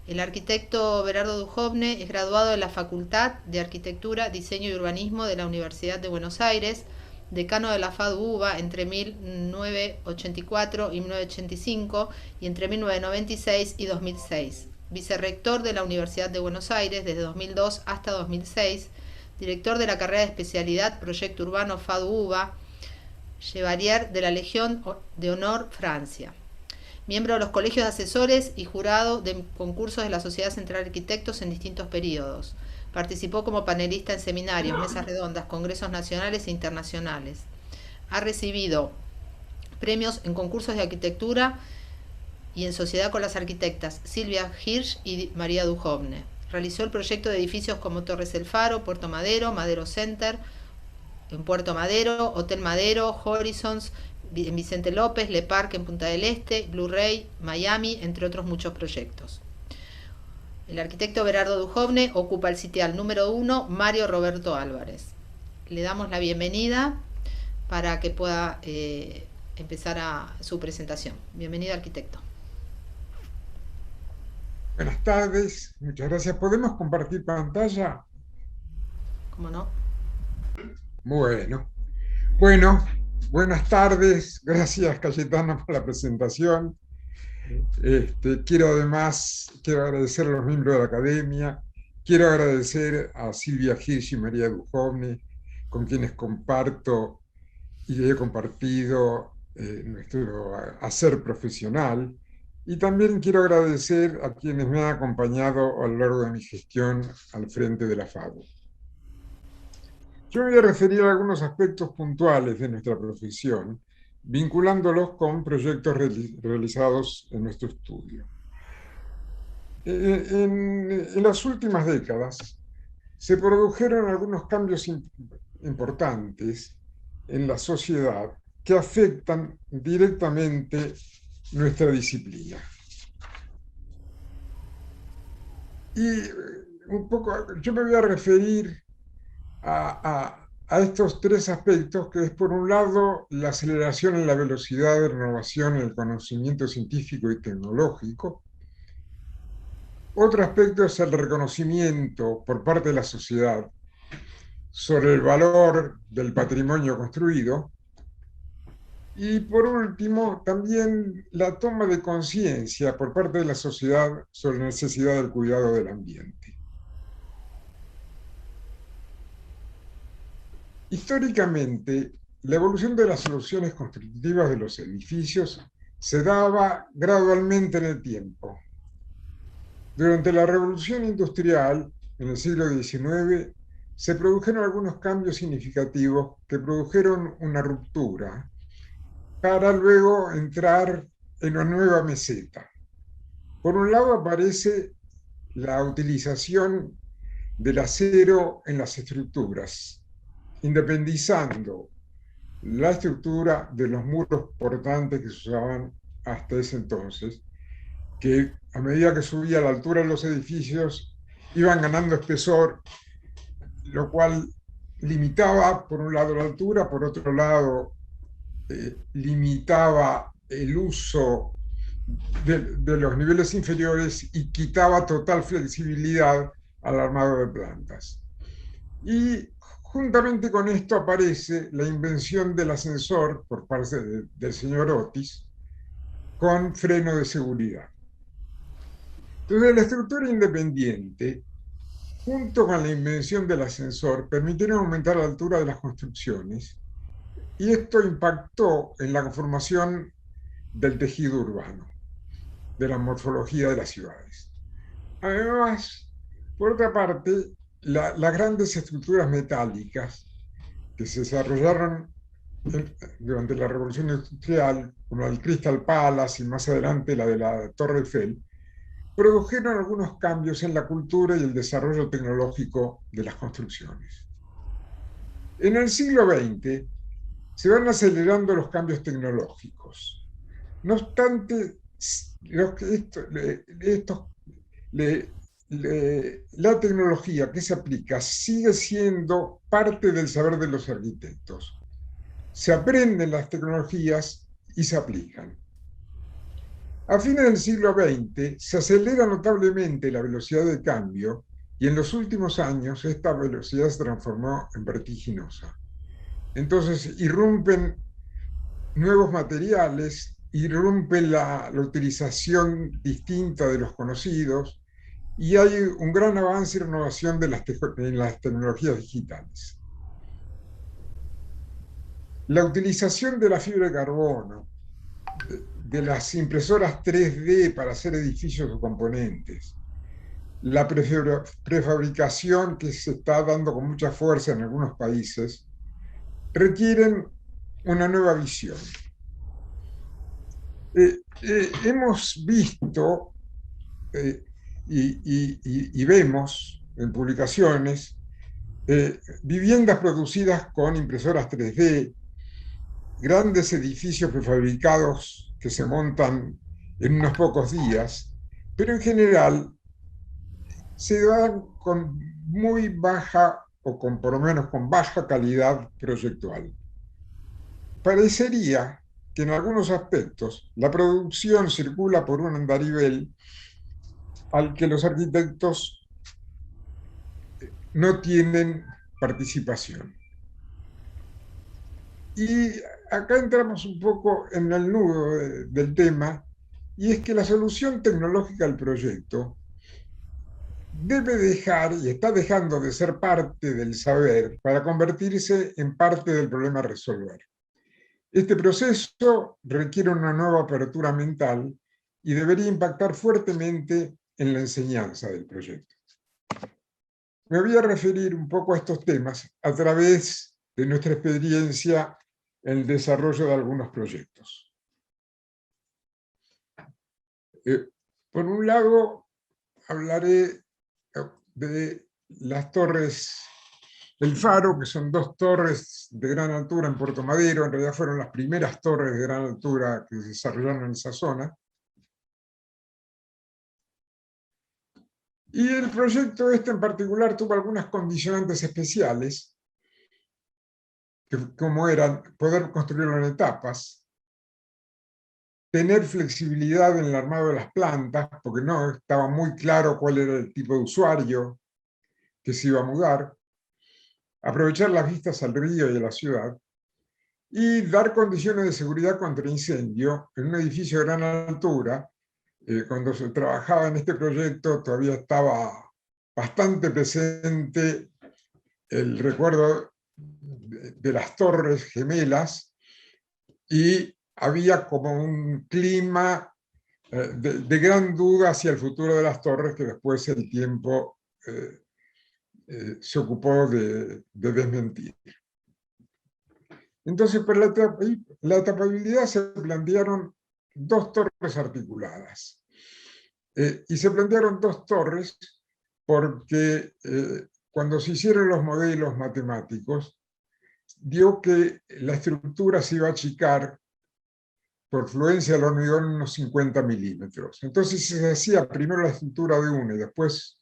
El arquitecto Berardo Duhovne es graduado de la Facultad de Arquitectura, Diseño y Urbanismo de la Universidad de Buenos Aires, decano de la FADU-UBA entre 1984 y 1985 y entre 1996 y 2006. Vicerrector de la Universidad de Buenos Aires desde 2002 hasta 2006, director de la carrera de especialidad Proyecto Urbano FADU-UBA, Chevalier de la Legión de Honor Francia. Miembro de los colegios de asesores y jurado de concursos de la Sociedad Central de Arquitectos en distintos periodos. Participó como panelista en seminarios, mesas redondas, congresos nacionales e internacionales. Ha recibido premios en concursos de arquitectura y en sociedad con las arquitectas Silvia Hirsch y María Duhovne. Realizó el proyecto de edificios como Torres El Faro, Puerto Madero, Madero Center, en Puerto Madero, Hotel Madero, Horizons, en Vicente López, Le Parc en Punta del Este, Blu-ray, Miami, entre otros muchos proyectos. El arquitecto Berardo Duhovne ocupa el sitial número 1, Mario Roberto Álvarez. Le damos la bienvenida para que pueda empezar su presentación. Bienvenido, arquitecto. Buenas tardes, muchas gracias. ¿Podemos compartir pantalla? ¿Cómo no? Bueno, bueno, buenas tardes. Gracias, Cayetano, por la presentación. Quiero agradecer a los miembros de la academia. Quiero agradecer a Silvia Hirsch y María Duhovne, con quienes comparto y he compartido nuestro hacer profesional. Y también quiero agradecer a quienes me han acompañado a lo largo de mi gestión al frente de la FADU. Yo me voy a referir a algunos aspectos puntuales de nuestra profesión, vinculándolos con proyectos realizados en nuestro estudio. En las últimas décadas se produjeron algunos cambios importantes en la sociedad que afectan directamente nuestra disciplina. Y un poco, yo me voy a referir a estos tres aspectos, que es por un lado la aceleración en la velocidad de renovación en el conocimiento científico y tecnológico. Otro aspecto es el reconocimiento por parte de la sociedad sobre el valor del patrimonio construido. Y por último, también la toma de conciencia por parte de la sociedad sobre la necesidad del cuidado del ambiente. Históricamente, la evolución de las soluciones constructivas de los edificios se daba gradualmente en el tiempo. Durante la Revolución Industrial, en el siglo XIX, se produjeron algunos cambios significativos que produjeron una ruptura para luego entrar en una nueva meseta. Por un lado aparece la utilización del acero en las estructuras, independizando la estructura de los muros portantes que se usaban hasta ese entonces, que a medida que subía la altura de los edificios iban ganando espesor, lo cual limitaba por un lado la altura, por otro lado limitaba el uso de los niveles inferiores y quitaba total flexibilidad al armado de plantas. Y juntamente con esto aparece la invención del ascensor por parte del señor Otis con freno de seguridad. Entonces, la estructura independiente, junto con la invención del ascensor, permitieron aumentar la altura de las construcciones y esto impactó en la conformación del tejido urbano, de la morfología de las ciudades. Además, por otra parte, las grandes estructuras metálicas que se desarrollaron durante la Revolución Industrial, como el Crystal Palace y más adelante la de la Torre Eiffel, produjeron algunos cambios en la cultura y el desarrollo tecnológico de las construcciones. En el siglo XX se van acelerando los cambios tecnológicos. No obstante, la tecnología que se aplica sigue siendo parte del saber de los arquitectos. Se aprenden las tecnologías y se aplican. A fines del siglo XX se acelera notablemente la velocidad de cambio y en los últimos años esta velocidad se transformó en vertiginosa. Entonces irrumpen nuevos materiales, irrumpe la utilización distinta de los conocidos y hay un gran avance y renovación de en las tecnologías digitales. La utilización de la fibra de carbono, de las impresoras 3D para hacer edificios o componentes, la prefabricación que se está dando con mucha fuerza en algunos países, requieren una nueva visión. Hemos visto y vemos en publicaciones viviendas producidas con impresoras 3D, grandes edificios prefabricados que se montan en unos pocos días, pero en general se dan con muy baja o con por lo menos con baja calidad proyectual. Parecería que en algunos aspectos la producción circula por un andarivel al que los arquitectos no tienen participación. Y acá entramos un poco en el nudo del tema, y es que la solución tecnológica al proyecto debe dejar y está dejando de ser parte del saber para convertirse en parte del problema a resolver. Este proceso requiere una nueva apertura mental y debería impactar fuertemente en la enseñanza del proyecto. Me voy a referir un poco a estos temas a través de nuestra experiencia en el desarrollo de algunos proyectos. Por un lado, hablaré de las torres del Faro, que son dos torres de gran altura en Puerto Madero. En realidad fueron las primeras torres de gran altura que se desarrollaron en esa zona. Y el proyecto este en particular tuvo algunas condicionantes especiales, como eran poder construirlo en etapas, tener flexibilidad en el armado de las plantas, porque no estaba muy claro cuál era el tipo de usuario que se iba a mudar, aprovechar las vistas al río y a la ciudad, y dar condiciones de seguridad contra incendio en un edificio de gran altura. Cuando se trabajaba en este proyecto todavía estaba bastante presente el recuerdo de las torres gemelas y había como un clima de gran duda hacia el futuro de las torres que después el tiempo se ocupó de desmentir. Entonces, para la tapabilidad se plantearon dos torres articuladas. Y se plantearon dos torres porque cuando se hicieron los modelos matemáticos, dio que la estructura se iba a achicar por fluencia del hormigón unos 50 milímetros. Entonces se hacía primero la estructura de una y después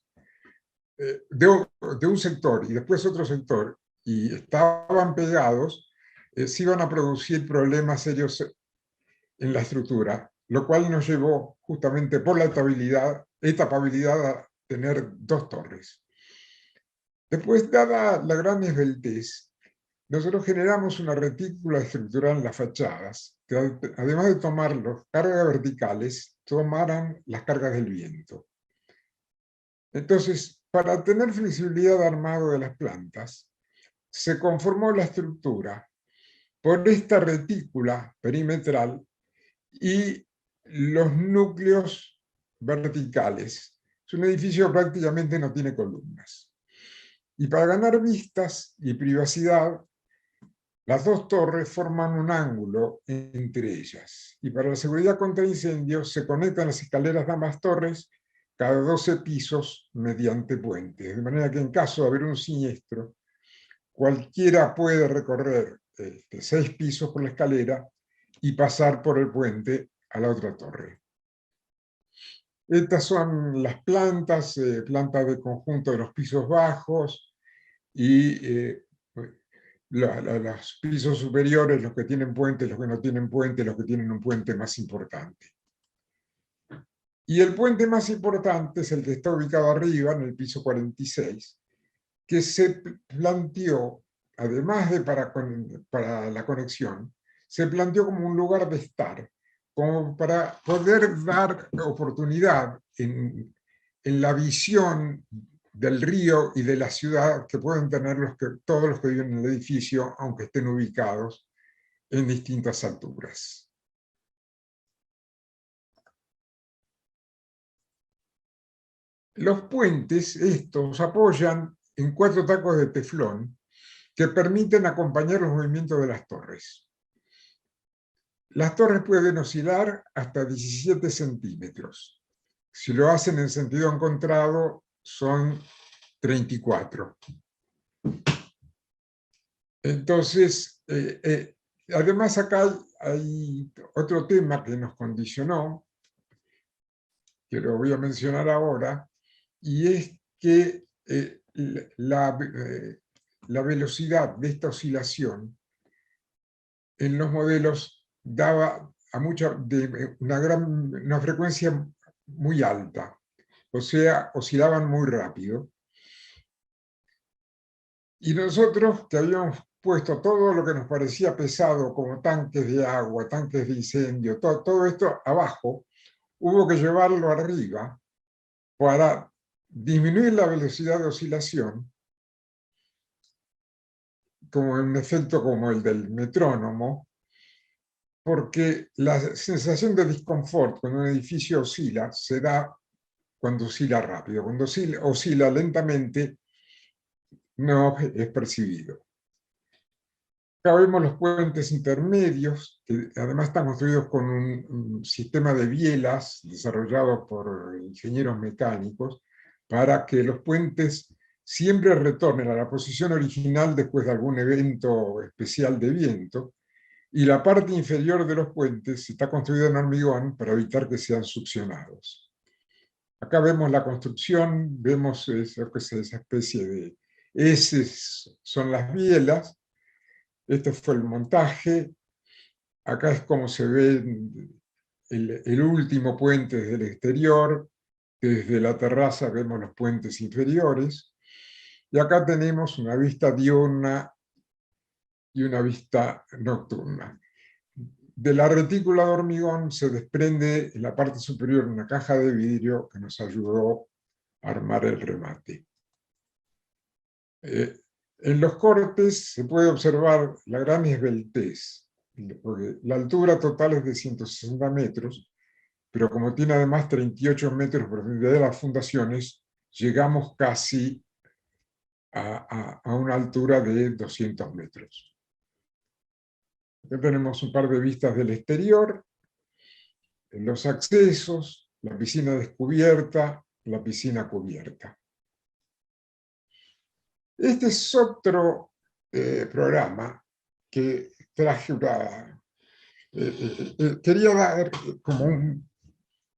de un sector y después otro sector, y estaban pegados, se iban a producir problemas serios en la estructura, lo cual nos llevó justamente por la etapabilidad a tener dos torres. Después, dada la gran esbeltez, nosotros generamos una retícula estructural en las fachadas, que además de tomar las cargas verticales, tomaran las cargas del viento. Entonces, para tener flexibilidad de armado de las plantas, se conformó la estructura por esta retícula perimetral y los núcleos verticales. Es un edificio que prácticamente no tiene columnas. Y para ganar vistas y privacidad, las dos torres forman un ángulo entre ellas. Y para la seguridad contra incendios se conectan las escaleras de ambas torres cada 12 pisos mediante puentes. De manera que en caso de haber un siniestro, cualquiera puede recorrer 6 pisos por la escalera y pasar por el puente a la otra torre. Estas son las plantas, plantas de conjunto de los pisos bajos y los pisos superiores, los que tienen puente, los que no tienen puente, los que tienen un puente más importante. Y el puente más importante es el que está ubicado arriba, en el piso 46, que se planteó, además de para la conexión, se planteó como un lugar de estar, como para poder dar oportunidad en la visión del río y de la ciudad que pueden tener todos los que viven en el edificio, aunque estén ubicados en distintas alturas. Los puentes, estos, apoyan en 4 tacos de teflón que permiten acompañar los movimientos de las torres. Las torres pueden oscilar hasta 17 centímetros. Si lo hacen en sentido encontrado, son 34. Entonces, además acá hay otro tema que nos condicionó, que lo voy a mencionar ahora, y es que la velocidad de esta oscilación en los modelos daba a una frecuencia muy alta, o sea, oscilaban muy rápido. Y nosotros, que habíamos puesto todo lo que nos parecía pesado, como tanques de agua, tanques de incendio, todo esto abajo, hubo que llevarlo arriba para disminuir la velocidad de oscilación, como un efecto como el del metrónomo, porque la sensación de disconfort cuando un edificio oscila se da cuando oscila rápido. Cuando oscila lentamente no es percibido. Acá vemos los puentes intermedios, que además están construidos con un sistema de bielas desarrollado por ingenieros mecánicos para que los puentes siempre retornen a la posición original después de algún evento especial de viento, y la parte inferior de los puentes está construida en hormigón para evitar que sean succionados. Acá vemos la construcción, vemos esa especie de heces, son las bielas. Este fue el montaje. Acá es como se ve el último puente desde el exterior. Desde la terraza vemos los puentes inferiores. Y acá tenemos una vista diurna y una vista nocturna. De la retícula de hormigón se desprende en la parte superior una caja de vidrio que nos ayudó a armar el remate. En los cortes se puede observar la gran esbeltez, porque la altura total es de 160 metros, pero como tiene además 38 metros de profundidad de las fundaciones, llegamos casi a una altura de 200 metros. Aquí tenemos un par de vistas del exterior, los accesos, la piscina descubierta, la piscina cubierta. Este es otro programa que traje quería dar como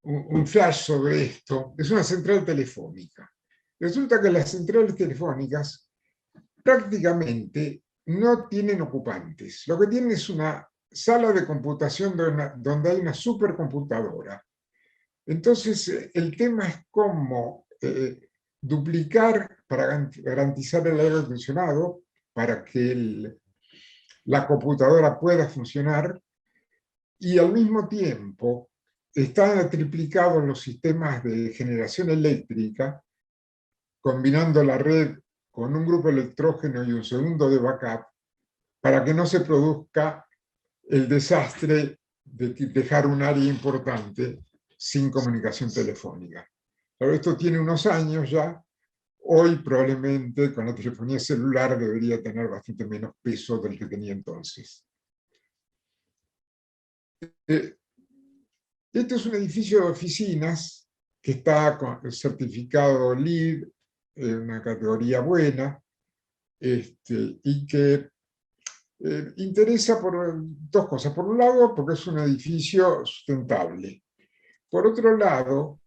un flash sobre esto. Es una central telefónica. Resulta que las centrales telefónicas prácticamente no tienen ocupantes. Lo que tienen es una sala de computación donde hay una supercomputadora. Entonces, el tema es cómo duplicar para garantizar el aire acondicionado, para que la computadora pueda funcionar, y al mismo tiempo están triplicados los sistemas de generación eléctrica, combinando la red con un grupo electrógeno y un segundo de backup, para que no se produzca el desastre de dejar un área importante sin comunicación telefónica. Pero esto tiene unos años ya. Hoy probablemente con la telefonía celular debería tener bastante menos peso del que tenía entonces. Este es un edificio de oficinas que está certificado LEED, una categoría buena, y que interesa por dos cosas. Por un lado, porque es un edificio sustentable. Por otro lado,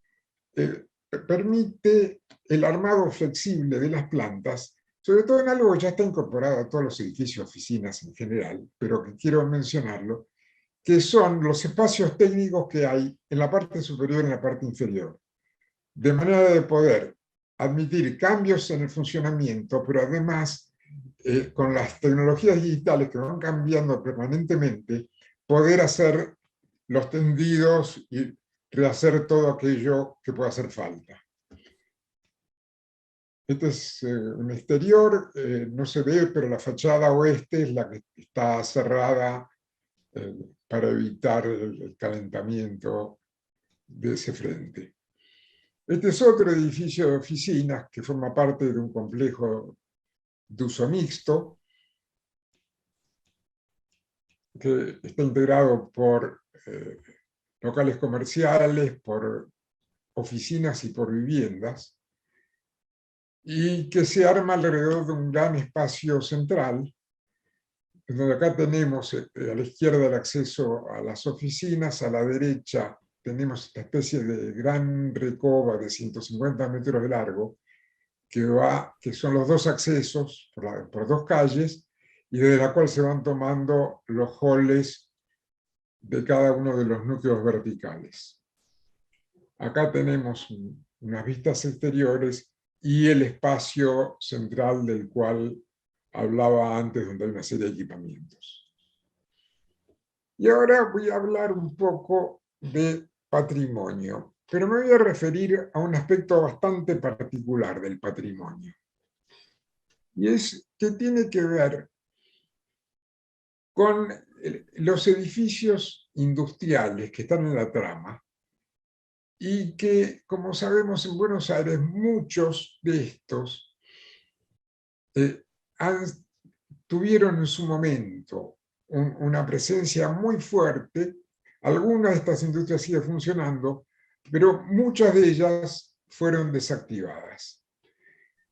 permite el armado flexible de las plantas, sobre todo en algo que ya está incorporado a todos los edificios, oficinas en general, pero que quiero mencionarlo, que son los espacios técnicos que hay en la parte superior y en la parte inferior, de manera de poder admitir cambios en el funcionamiento, pero además, con las tecnologías digitales que van cambiando permanentemente, poder hacer los tendidos y rehacer todo aquello que pueda hacer falta. Este es un exterior, no se ve, pero la fachada oeste es la que está cerrada para evitar el calentamiento de ese frente. Este es otro edificio de oficinas que forma parte de un complejo de uso mixto, que está integrado por locales comerciales, por oficinas y por viviendas, y que se arma alrededor de un gran espacio central, donde acá tenemos a la izquierda el acceso a las oficinas, a la derecha tenemos esta especie de gran recoba de 150 metros de largo, que son los dos accesos por dos calles, y desde la cual se van tomando los halls de cada uno de los núcleos verticales. Acá tenemos unas vistas exteriores y el espacio central del cual hablaba antes, donde hay una serie de equipamientos. Y ahora voy a hablar un poco de patrimonio, pero me voy a referir a un aspecto bastante particular del patrimonio. Y es que tiene que ver con los edificios industriales que están en la trama, y que, como sabemos, en Buenos Aires muchos de estos tuvieron en su momento una presencia muy fuerte. Algunas de estas industrias siguen funcionando, pero muchas de ellas fueron desactivadas.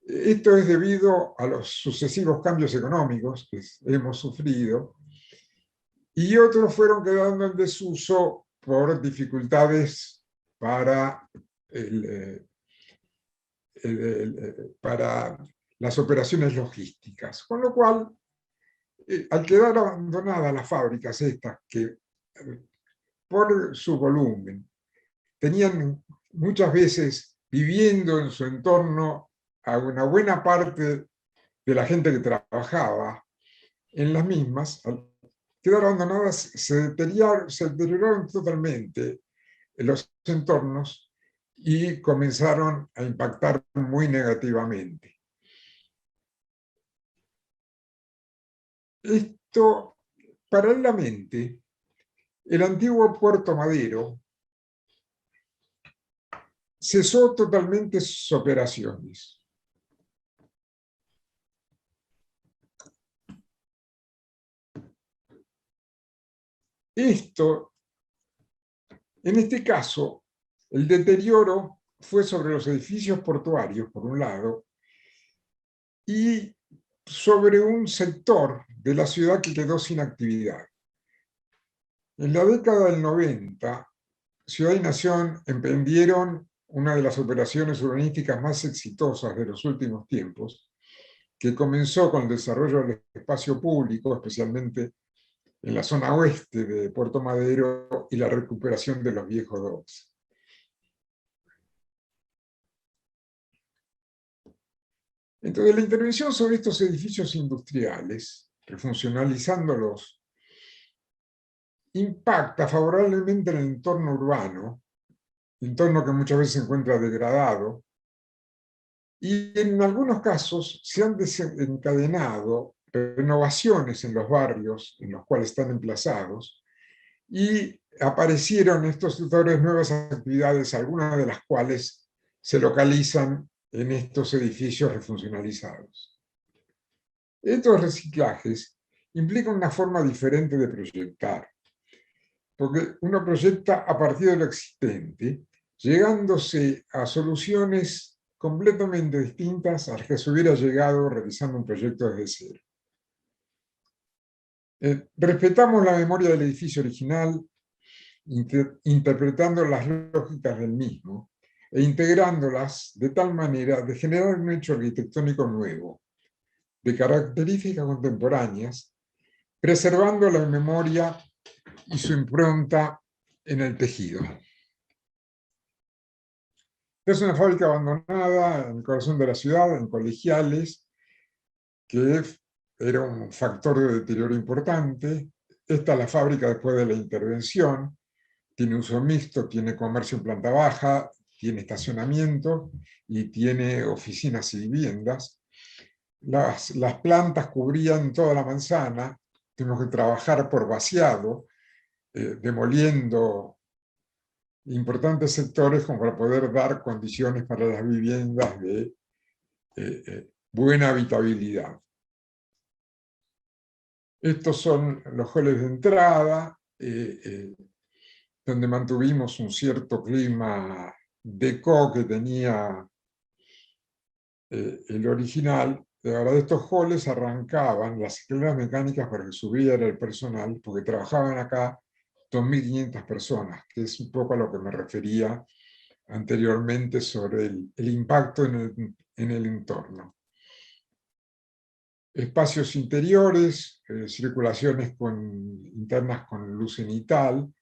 Esto es debido a los sucesivos cambios económicos que hemos sufrido, y otros fueron quedando en desuso por dificultades para las operaciones logísticas. Con lo cual, al quedar abandonadas las fábricas estas, que por su volumen tenían muchas veces viviendo en su entorno a una buena parte de la gente que trabajaba en las mismas, al quedar abandonadas se deterioraron totalmente los entornos y comenzaron a impactar muy negativamente. Esto, paralelamente, el antiguo Puerto Madero cesó totalmente sus operaciones. Esto, en este caso, el deterioro fue sobre los edificios portuarios, por un lado, y sobre un sector de la ciudad que quedó sin actividad. En la década del 90, Ciudad y Nación emprendieron una de las operaciones urbanísticas más exitosas de los últimos tiempos, que comenzó con el desarrollo del espacio público, especialmente en la zona oeste de Puerto Madero, y la recuperación de los viejos docks. Entonces, la intervención sobre estos edificios industriales, refuncionalizándolos, impacta favorablemente en el entorno urbano, entorno que muchas veces se encuentra degradado, y en algunos casos se han desencadenado renovaciones en los barrios en los cuales están emplazados, y aparecieron estos sectores nuevas actividades, algunas de las cuales se localizan en estos edificios refuncionalizados. Estos reciclajes implican una forma diferente de proyectar, porque uno proyecta a partir de lo existente, llegándose a soluciones completamente distintas a las que se hubiera llegado realizando un proyecto desde cero. Respetamos la memoria del edificio original, interpretando las lógicas del mismo e integrándolas de tal manera de generar un hecho arquitectónico nuevo, de características contemporáneas, preservando la memoria y su impronta en el tejido. Es una fábrica abandonada en el corazón de la ciudad, en Colegiales, que era un factor de deterioro importante. Esta es la fábrica después de la intervención. Tiene uso mixto, tiene comercio en planta baja, tiene estacionamiento y tiene oficinas y viviendas. Las plantas cubrían toda la manzana. Tuvimos que trabajar por vaciado, demoliendo importantes sectores como para poder dar condiciones para las viviendas de buena habitabilidad. Estos son los halls de entrada, donde mantuvimos un cierto clima déco que tenía el original. Ahora, de estos halls arrancaban las escaleras mecánicas para que subiera el personal, porque trabajaban acá 2.500 personas, que es un poco a lo que me refería anteriormente sobre el impacto en el entorno. Espacios interiores, circulaciones internas con luz cenital.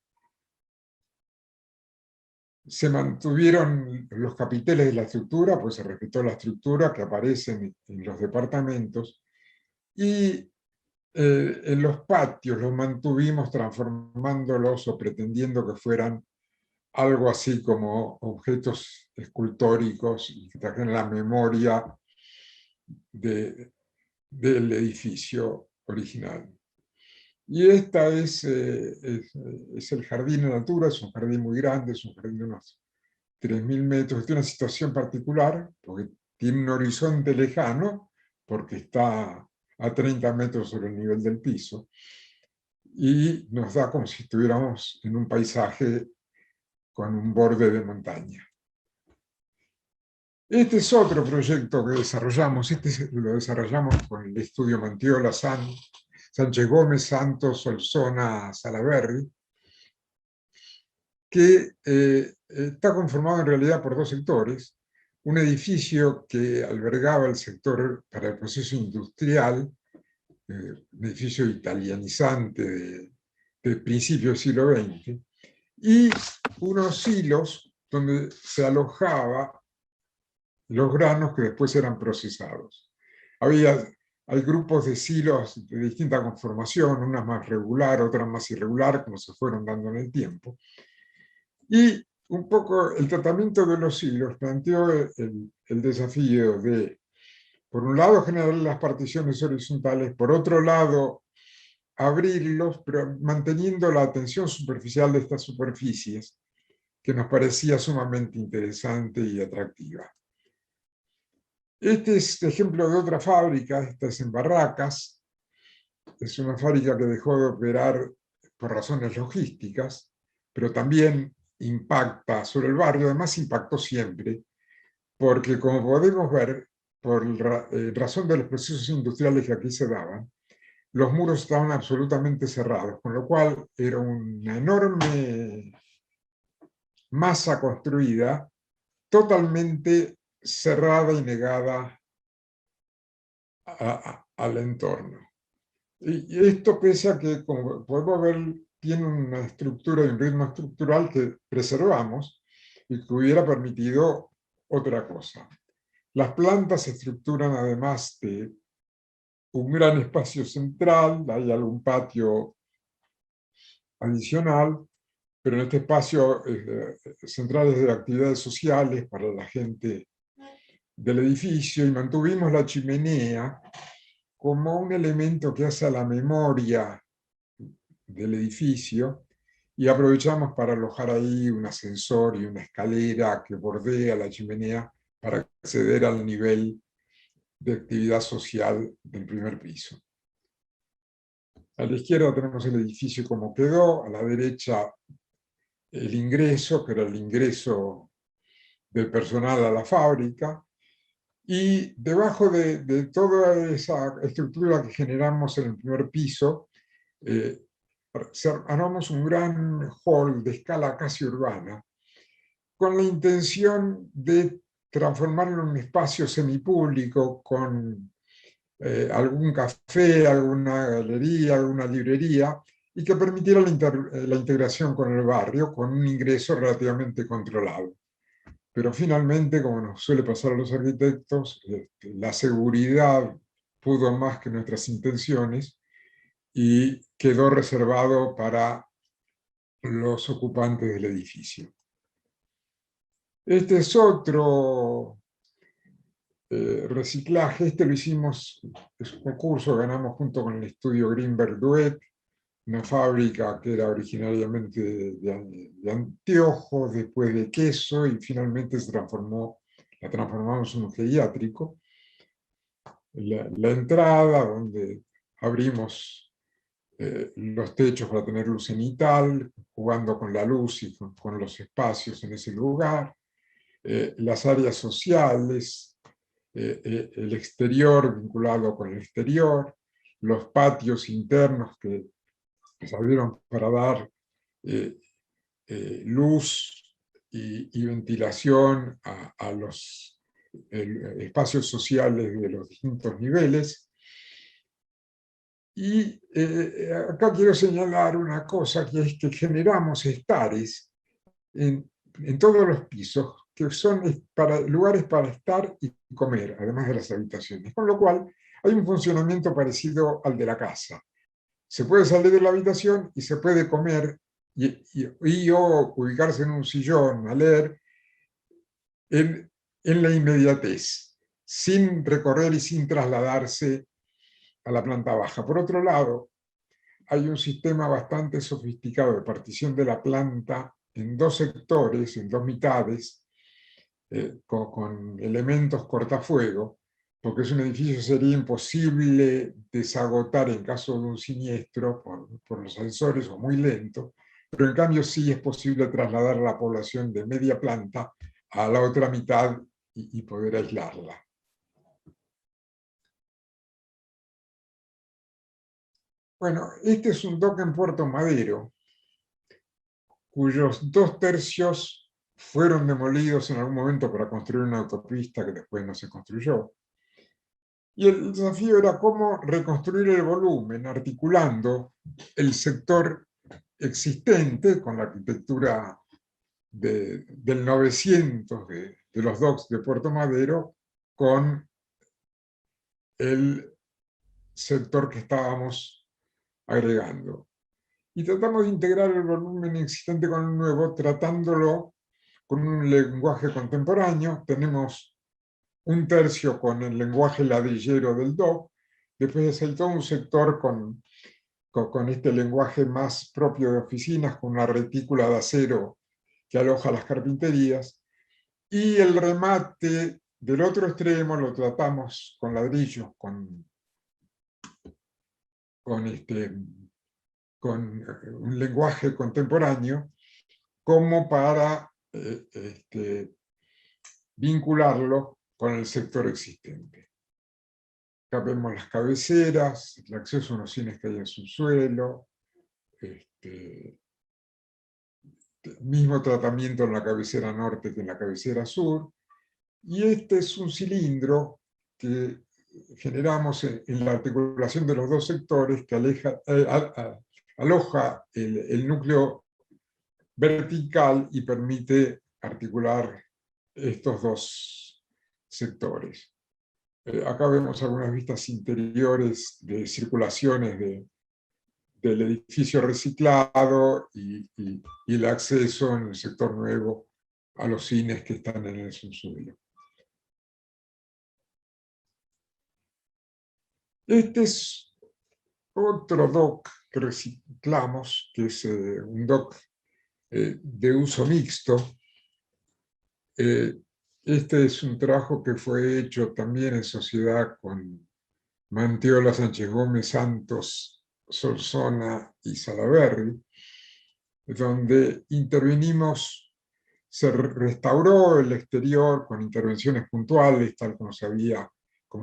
Se mantuvieron los capiteles de la estructura, pues se respetó la estructura que aparece en los departamentos, y en los patios los mantuvimos transformándolos o pretendiendo que fueran algo así como objetos escultóricos y que trajeran la memoria del edificio original. Y esta es el jardín en altura, es un jardín muy grande, es un jardín de unos 3.000 metros, tiene una situación particular, porque tiene un horizonte lejano, porque está a 30 metros sobre el nivel del piso, y nos da como si estuviéramos en un paisaje con un borde de montaña. Este es otro proyecto que desarrollamos, lo desarrollamos con el estudio Mantiola, Sánchez Gómez, Santos, Solsona, Salaberry, que está conformado en realidad por dos sectores. Un edificio que albergaba el sector para el proceso industrial, un edificio italianizante de principios del siglo XX, y unos silos donde se alojaba los granos que después eran procesados. Hay grupos de silos de distinta conformación, unas más regular, otras más irregular, como se fueron dando en el tiempo. Y un poco el tratamiento de los silos planteó el desafío de, por un lado, generar las particiones horizontales, por otro lado, abrirlos, pero manteniendo la tensión superficial de estas superficies, que nos parecía sumamente interesante y atractiva. Este es ejemplo de otra fábrica, esta es en Barracas, es una fábrica que dejó de operar por razones logísticas, pero también impacta sobre el barrio, además impactó siempre, porque como podemos ver, por razón de los procesos industriales que aquí se daban, los muros estaban absolutamente cerrados, con lo cual era una enorme masa construida, totalmente cerrada y negada al entorno. Y esto pese a que, como podemos ver, tiene una estructura y un ritmo estructural que preservamos y que hubiera permitido otra cosa. Las plantas se estructuran además de un gran espacio central, hay algún patio adicional, pero en este espacio central es de actividades sociales para la gente del edificio, y mantuvimos la chimenea como un elemento que hace a la memoria del edificio, y aprovechamos para alojar ahí un ascensor y una escalera que bordea la chimenea para acceder al nivel de actividad social del primer piso. A la izquierda tenemos el edificio como quedó, a la derecha el ingreso, que era el ingreso del personal a la fábrica, y debajo de toda esa estructura que generamos en el primer piso, armamos un gran hall de escala casi urbana, con la intención de transformarlo en un espacio semipúblico con algún café, alguna galería, alguna librería, y que permitiera la integración con el barrio con un ingreso relativamente controlado. Pero finalmente, como nos suele pasar a los arquitectos, la seguridad pudo más que nuestras intenciones y quedó reservado para los ocupantes del edificio. Este es otro reciclaje. Este lo hicimos, es un concurso, ganamos junto con el estudio Greenberg Duet, una fábrica que era originariamente de anteojos, después de queso, y finalmente la transformamos en un geriátrico. La entrada, donde abrimos los techos para tener luz cenital, jugando con la luz y con los espacios en ese lugar, las áreas sociales, el exterior vinculado con el exterior, los patios internos que se abrieron para dar luz y ventilación a los espacios sociales de los distintos niveles. Y acá quiero señalar una cosa, que es que generamos estares en todos los pisos, que son lugares para estar y comer, además de las habitaciones. Con lo cual, hay un funcionamiento parecido al de la casa. Se puede salir de la habitación y se puede comer o ubicarse en un sillón a leer en la inmediatez, sin recorrer y sin trasladarse a la planta baja. Por otro lado, hay un sistema bastante sofisticado de partición de la planta en dos sectores, en dos mitades, con elementos cortafuego, porque es un edificio que sería imposible desagotar en caso de un siniestro por los sensores o muy lento, pero en cambio sí es posible trasladar a la población de media planta a la otra mitad y poder aislarla. Bueno, este es un dock en Puerto Madero, cuyos 2/3 fueron demolidos en algún momento para construir una autopista que después no se construyó. Y el desafío era cómo reconstruir el volumen, articulando el sector existente con la arquitectura del 900 de los docks de Puerto Madero con el sector que estábamos agregando. Y tratamos de integrar el volumen existente con el nuevo, tratándolo con un lenguaje contemporáneo. Tenemos 1/3 con el lenguaje ladrillero del dock, después hay todo un sector con este lenguaje más propio de oficinas, con una retícula de acero que aloja las carpinterías, y el remate del otro extremo lo tratamos con ladrillos, con un lenguaje contemporáneo, como para vincularlo con el sector existente. Acá vemos las cabeceras, el acceso a unos cines que hay en subsuelo, mismo tratamiento en la cabecera norte que en la cabecera sur, y este es un cilindro que generamos en la articulación de los dos sectores que aloja el núcleo vertical y permite articular estos dos sectores. Acá vemos algunas vistas interiores de circulaciones del edificio reciclado y el acceso en el sector nuevo a los cines que están en el subsuelo. Este es otro dock que reciclamos, que es un dock de uso mixto. Este es un trabajo que fue hecho también en sociedad con Mantiola, Sánchez Gómez, Santos, Solsona y Salaberry, donde intervenimos, se restauró el exterior con intervenciones puntuales, tal como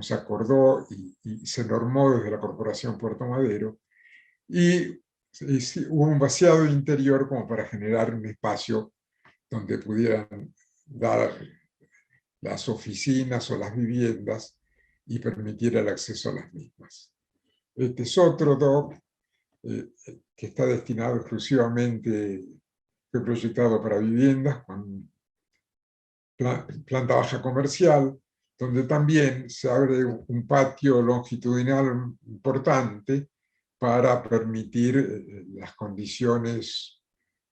se acordó y se normó desde la Corporación Puerto Madero, y hubo un vaciado interior como para generar un espacio donde pudieran dar las oficinas o las viviendas y permitir el acceso a las mismas. Este es otro dock que está destinado exclusivamente, fue proyectado para viviendas con planta baja comercial, donde también se abre un patio longitudinal importante para permitir las condiciones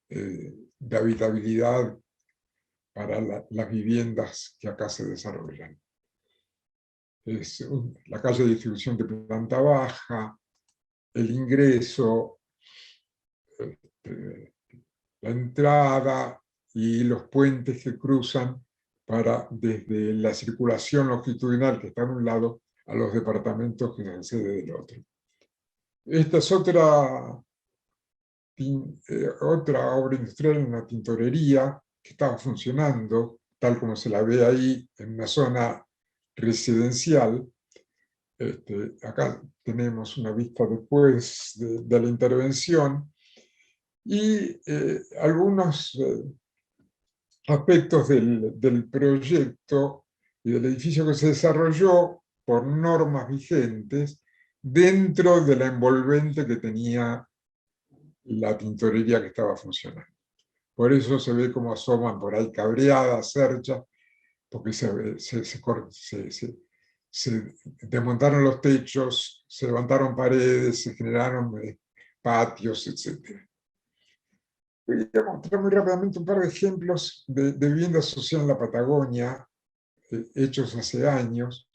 de habitabilidad para las viviendas que acá se desarrollan. Es la calle de distribución de planta baja, el ingreso, la entrada y los puentes que cruzan desde la circulación longitudinal que está en un lado a los departamentos que se accede del otro. Esta es otra obra industrial en la tintorería que estaba funcionando, tal como se la ve ahí, en una zona residencial. Acá tenemos una vista después de la intervención y algunos aspectos del proyecto y del edificio que se desarrolló por normas vigentes dentro de la envolvente que tenía la tintorería que estaba funcionando. Por eso se ve como asoman por ahí cabreadas, cerchas, porque se desmontaron los techos, se levantaron paredes, se generaron patios, etc. Voy a mostrar muy rápidamente un par de ejemplos de vivienda social en la Patagonia, hechos hace años.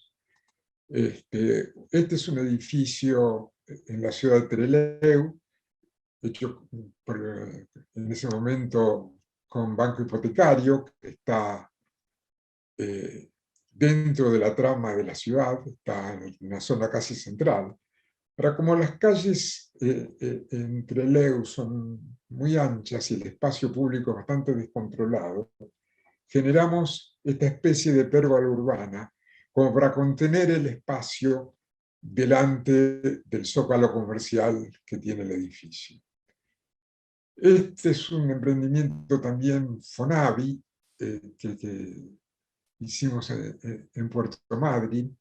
Este es un edificio en la ciudad de Trelew, hecho en ese momento con banco hipotecario, que está dentro de la trama de la ciudad, está en una zona casi central. Pero como las calles en Trelew son muy anchas y el espacio público bastante descontrolado, generamos esta especie de pérgola urbana como para contener el espacio delante del zócalo comercial que tiene el edificio. Este es un emprendimiento también Fonavi, que hicimos en Puerto Madryn,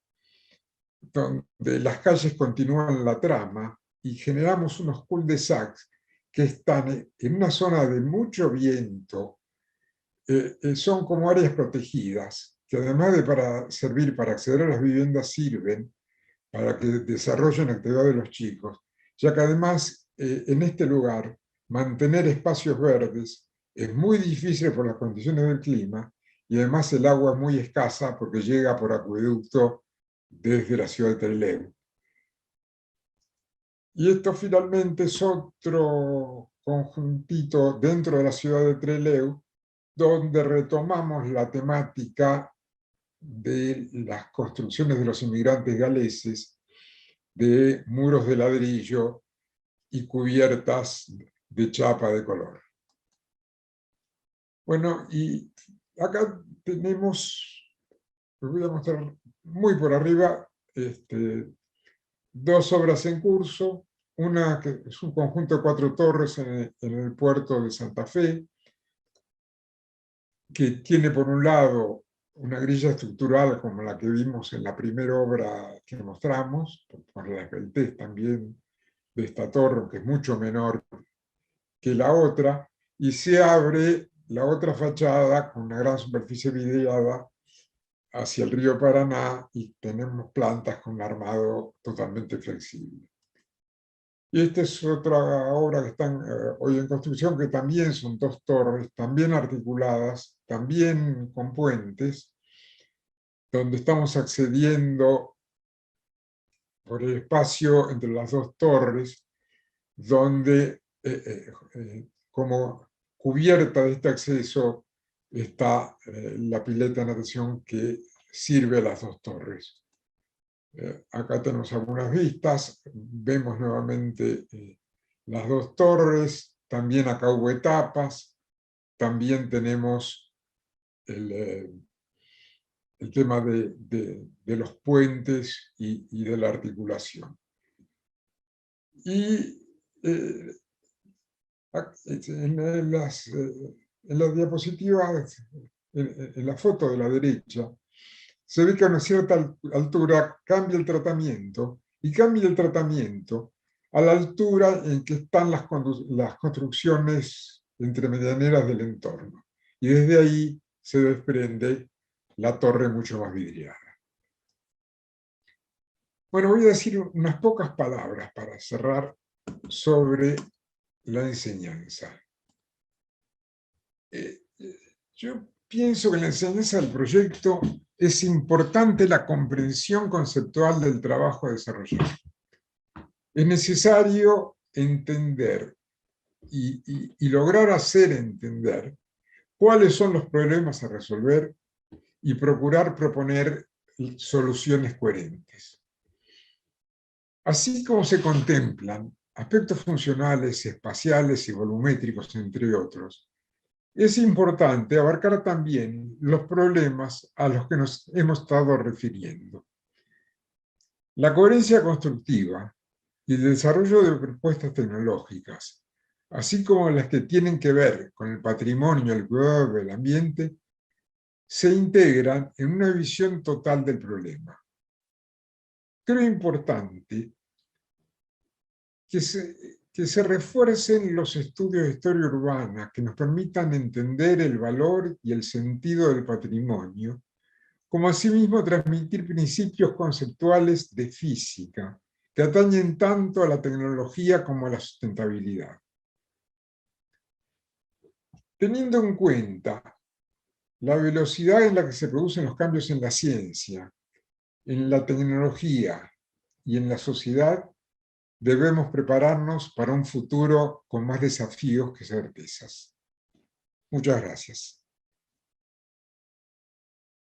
donde las calles continúan la trama y generamos unos cul-de-sacs que están en una zona de mucho viento, son como áreas protegidas, que además de servir para acceder a las viviendas, sirven para que desarrollen actividades de los chicos, ya que además en este lugar mantener espacios verdes es muy difícil por las condiciones del clima y además el agua es muy escasa porque llega por acueducto desde la ciudad de Trelew. Y esto finalmente es otro conjuntito dentro de la ciudad de Trelew, donde retomamos la temática de las construcciones de los inmigrantes galeses, de muros de ladrillo y cubiertas de chapa de color. Bueno, y acá tenemos, les voy a mostrar muy por arriba, dos obras en curso. Una que es un conjunto de 4 torres en el puerto de Santa Fe, que tiene por un lado una grilla estructural como la que vimos en la primera obra que mostramos, por la esbeltez también de esta torre, que es mucho menor que la otra, y se abre la otra fachada con una gran superficie vidriada hacia el río Paraná y tenemos plantas con un armado totalmente flexible. Y esta es otra obra que están hoy en construcción, que también son 2 torres, también articuladas, también con puentes, donde estamos accediendo por el espacio entre las 2 torres, donde como cubierta de este acceso está la pileta de natación que sirve a las 2 torres. Acá tenemos algunas vistas, vemos nuevamente las 2 torres, también acá hubo etapas, también tenemos el tema de los puentes y de la articulación. Y en las diapositivas, en la foto de la derecha, se ve que a una cierta altura cambia el tratamiento, y cambia el tratamiento a la altura en que están las construcciones entremedianeras del entorno. Y desde ahí se desprende la torre mucho más vidriada. Bueno, voy a decir unas pocas palabras para cerrar sobre la enseñanza. Yo pienso que en la enseñanza del proyecto es importante la comprensión conceptual del trabajo desarrollado. Es necesario entender y lograr hacer entender cuáles son los problemas a resolver y procurar proponer soluciones coherentes. Así como se contemplan aspectos funcionales, espaciales y volumétricos, entre otros, es importante abarcar también los problemas a los que nos hemos estado refiriendo. La coherencia constructiva y el desarrollo de propuestas tecnológicas, así como las que tienen que ver con el patrimonio, el cuidado del ambiente, se integran en una visión total del problema. Creo importante que se refuercen los estudios de historia urbana que nos permitan entender el valor y el sentido del patrimonio, como asimismo transmitir principios conceptuales de física que atañen tanto a la tecnología como a la sustentabilidad. Teniendo en cuenta la velocidad en la que se producen los cambios en la ciencia, en la tecnología y en la sociedad, debemos prepararnos para un futuro con más desafíos que certezas. Muchas gracias.